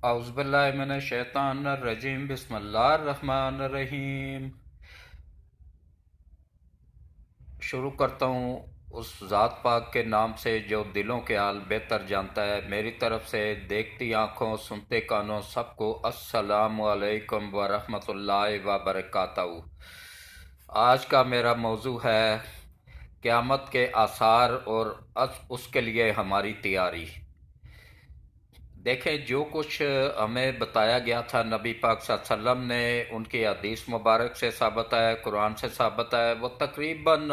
اعوذ باللہ من الشیطان الرجیم بسم اللہ الرحمن الرحیم۔ شروع کرتا ہوں اس ذات پاک کے نام سے جو دلوں کے حال بہتر جانتا ہے۔ میری طرف سے دیکھتی آنکھوں سنتے کانوں سب کو السلام علیکم ورحمۃ اللہ وبرکاتہ۔ آج کا میرا موضوع ہے قیامت کے آثار اور اس کے لیے ہماری تیاری۔ دیکھیں، جو کچھ ہمیں بتایا گیا تھا نبی پاک صلی اللہ علیہ وسلم نے، ان کی حدیث مبارک سے ثابت ہے، قرآن سے ثابت ہے، وہ تقریباً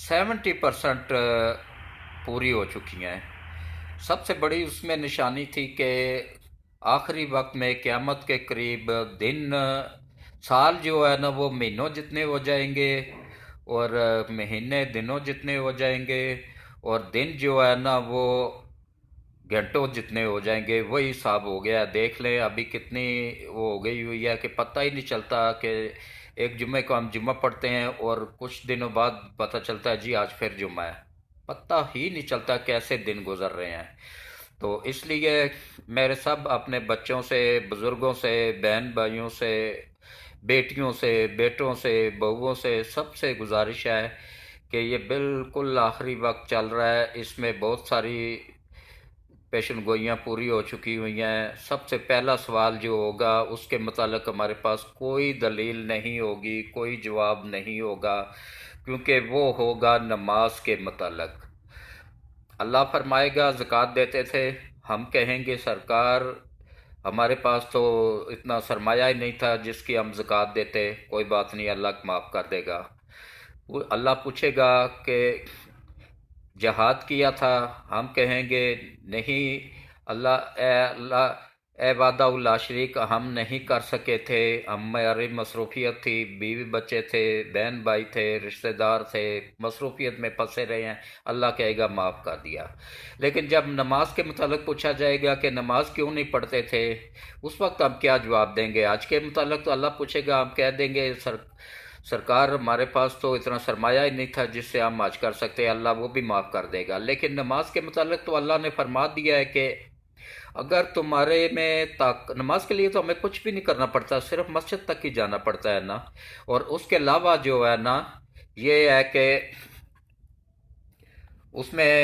70% پوری ہو چکی ہیں۔ سب سے بڑی اس میں نشانی تھی کہ آخری وقت میں قیامت کے قریب دن، سال جو ہے نا وہ مہینوں جتنے ہو جائیں گے، اور مہینے دنوں جتنے ہو جائیں گے، اور دن جو ہے نا وہ گھنٹوں جتنے ہو جائیں گے۔ وہی حساب ہو گیا۔ دیکھ لیں ابھی کتنی وہ ہو گئی ہوئی ہے کہ پتہ ہی نہیں چلتا کہ ایک جمعے کو ہم جمعہ پڑھتے ہیں اور کچھ دنوں بعد پتہ چلتا ہے جی آج پھر جمعہ ہے۔ پتہ ہی نہیں چلتا کیسے دن گزر رہے ہیں۔ تو اس لیے میرے سب اپنے بچوں سے، بزرگوں سے، بہن بھائیوں سے، بیٹیوں سے، بیٹوں سے، بہوؤں سے، سب سے گزارش ہے کہ یہ بالکل آخری وقت چل رہا ہے، اس میں بہت ساری پیشن گوئیاں پوری ہو چکی ہوئی ہیں۔ سب سے پہلا سوال جو ہوگا اس کے متعلق ہمارے پاس کوئی دلیل نہیں ہوگی، کوئی جواب نہیں ہوگا، کیونکہ وہ ہوگا نماز کے متعلق۔ اللہ فرمائے گا زکوٰۃ دیتے تھے، ہم کہیں گے سرکار ہمارے پاس تو اتنا سرمایہ ہی نہیں تھا جس کی ہم زکوٰۃ دیتے۔ کوئی بات نہیں، اللہ معاف کر دے گا۔ اللہ پوچھے گا کہ جہاد کیا تھا، ہم کہیں گے نہیں اللہ اے وعدہ اللہ شریک، ہم نہیں کر سکے تھے، ہماری مصروفیت تھی، بیوی بچے تھے، بہن بھائی تھے، رشتہ دار تھے، مصروفیت میں پھنسے رہے ہیں۔ اللہ کہے گا معاف کر دیا۔ لیکن جب نماز کے متعلق پوچھا جائے گا کہ نماز کیوں نہیں پڑھتے تھے، اس وقت ہم کیا جواب دیں گے؟ آج کے متعلق تو اللہ پوچھے گا، ہم کہہ دیں گے سرکار ہمارے پاس تو اتنا سرمایہ ہی نہیں تھا جس سے ہم آج کر سکتے، اللہ وہ بھی معاف کر دے گا۔ لیکن نماز کے متعلق تو اللہ نے فرما دیا ہے کہ اگر تمہارے میں نماز کے لیے تو ہمیں کچھ بھی نہیں کرنا پڑتا، صرف مسجد تک ہی جانا پڑتا ہے نا۔ اور اس کے علاوہ جو ہے نا یہ ہے کہ اس میں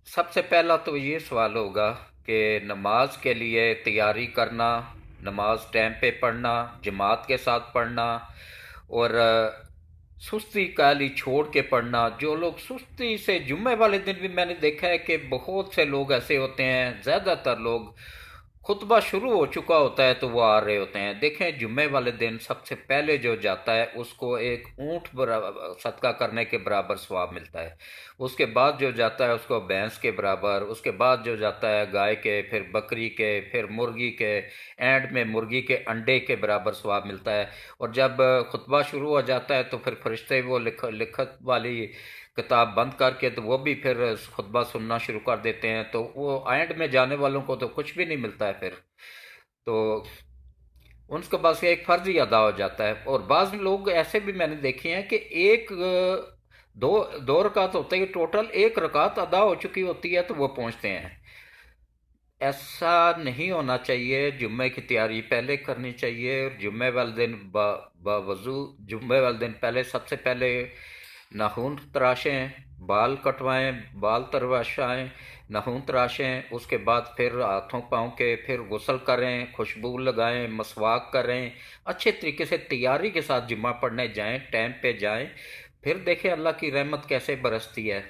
سب سے پہلا تو یہ سوال ہوگا کہ نماز کے لیے تیاری کرنا، نماز ٹائم پہ پڑھنا، جماعت کے ساتھ پڑھنا، اور سستی کالی چھوڑ کے پڑھنا۔ جو لوگ سستی سے، جمعے والے دن بھی میں نے دیکھا ہے کہ بہت سے لوگ ایسے ہوتے ہیں، زیادہ تر لوگ خطبہ شروع ہو چکا ہوتا ہے تو وہ آ رہے ہوتے ہیں۔ دیکھیں جمعے والے دن سب سے پہلے جو جاتا ہے اس کو ایک اونٹ صدقہ کرنے کے برابر ثواب ملتا ہے۔ اس کے بعد جو جاتا ہے اس کو بھینس کے برابر، اس کے بعد جو جاتا ہے گائے کے، پھر بکری کے، پھر مرغی کے، اینڈ میں مرغی کے انڈے کے برابر ثواب ملتا ہے۔ اور جب خطبہ شروع ہو جاتا ہے تو پھر فرشتے وہ لکھت والی کتاب بند کر کے تو وہ بھی پھر خطبہ سننا شروع کر دیتے ہیں، تو وہ اینڈ میں جانے والوں کو تو کچھ بھی نہیں ملتا ہے پھر، تو ان کے پاس ایک فرض ہی ادا ہو جاتا ہے۔ اور بعض لوگ ایسے بھی میں نے دیکھے ہیں کہ ایک دو رکعت ہوتے ہیں، ٹوٹل ایک رکعت ادا ہو چکی ہوتی ہے تو وہ پہنچتے ہیں۔ ایسا نہیں ہونا چاہیے۔ جمعے کی تیاری پہلے کرنی چاہیے۔ جمعے والے دن باوضو، جمعے والے دن پہلے سب سے پہلے ناخن تراشیں، بال کٹوائیں، بال تراشائیں، ناخن تراشیں، اس کے بعد پھر ہاتھوں پاؤں کے پھر غسل کریں، خوشبو لگائیں، مسواک کریں، اچھے طریقے سے تیاری کے ساتھ جمعہ پڑھنے جائیں، ٹائم پہ جائیں۔ پھر دیکھیں اللہ کی رحمت کیسے برستی ہے۔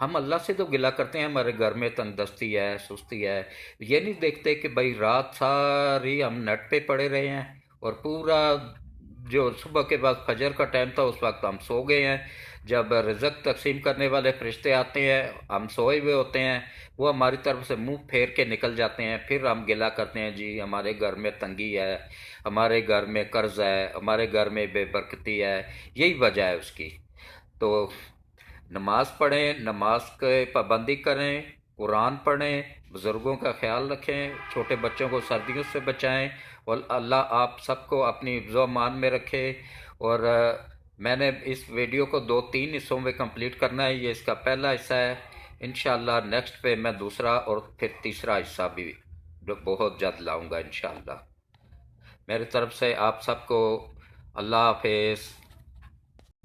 ہم اللہ سے تو گلہ کرتے ہیں ہمارے گھر میں تندرستی ہے، سستی ہے، یہ نہیں دیکھتے کہ بھائی رات ساری ہم نیٹ پہ پڑے رہے ہیں اور پورا جو صبح کے بعد فجر کا ٹائم تھا اس وقت ہم سو گئے ہیں۔ جب رزق تقسیم کرنے والے فرشتے آتے ہیں ہم سوئے ہوئے ہوتے ہیں، وہ ہماری طرف سے منہ پھیر کے نکل جاتے ہیں، پھر ہم گلہ کرتے ہیں جی ہمارے گھر میں تنگی ہے، ہمارے گھر میں قرض ہے، ہمارے گھر میں بے برکتی ہے۔ یہی وجہ ہے اس کی۔ تو نماز پڑھیں، نماز کی پابندی کریں، قرآن پڑھیں، بزرگوں کا خیال رکھیں، چھوٹے بچوں کو سردیوں سے بچائیں، اور اللہ آپ سب کو اپنی حفظ و امان میں رکھے۔ اور میں نے اس ویڈیو کو 2-3 حصوں میں کمپلیٹ کرنا ہے، یہ اس کا پہلا حصہ ہے۔ انشاءاللہ نیکسٹ پہ میں دوسرا اور پھر تیسرا حصہ بھی بہت جلد لاؤں گا انشاءاللہ۔ میری طرف سے آپ سب کو اللہ حافظ۔